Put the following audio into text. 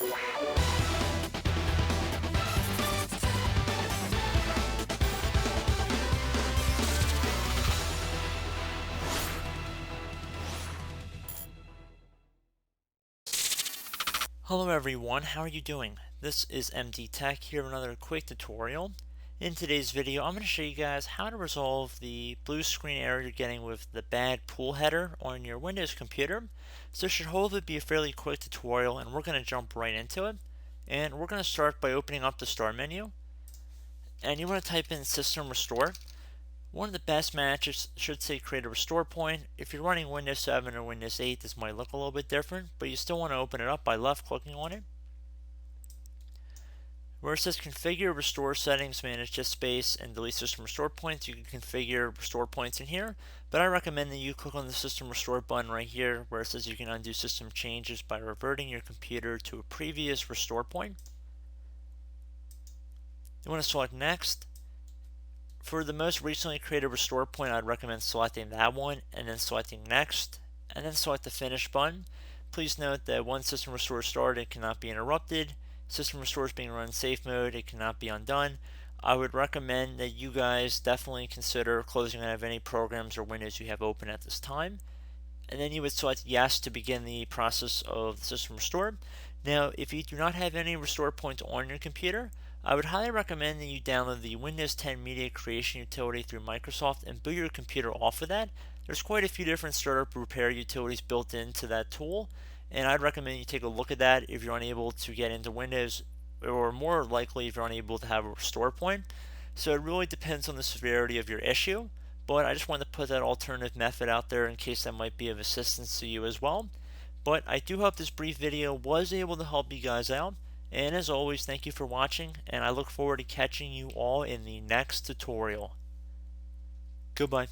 Hello everyone, how are you doing? This is MD Tech here with another quick tutorial. In today's video, I'm going to show you guys how to resolve the blue screen error you're getting with the bad pool header on your Windows computer. So it should hopefully be a fairly quick tutorial, and we're going to jump right into it. And we're going to start by opening up the Start menu, and you want to type in System Restore. One of the best matches should say create a restore point. If you're running Windows 7 or Windows 8, this might look a little bit different, but you still want to open it up by left clicking on it. Where it says configure restore settings, manage disk space, and delete system restore points, you can configure restore points in here, but I recommend that you click on the system restore button right here where it says you can undo system changes by reverting your computer to a previous restore point. You want to select next. For the most recently created restore point, I'd recommend selecting that one and then selecting next and then select the finish button. Please note that once system restore is started, it cannot be interrupted. System restore is being run in safe mode, it cannot be undone. I would recommend that you guys definitely consider closing out of any programs or windows you have open at this time. And then you would select yes to begin the process of the system restore. Now, if you do not have any restore points on your computer, I would highly recommend that you download the Windows 10 Media Creation utility through Microsoft and boot your computer off of that. There's quite a few different startup repair utilities built into that tool, and I'd recommend you take a look at that if you're unable to get into Windows, or more likely if you're unable to have a restore point. So it really depends on the severity of your issue, but I just wanted to put that alternative method out there in case that might be of assistance to you as well. But I do hope this brief video was able to help you guys out. And as always, thank you for watching, and I look forward to catching you all in the next tutorial. Goodbye.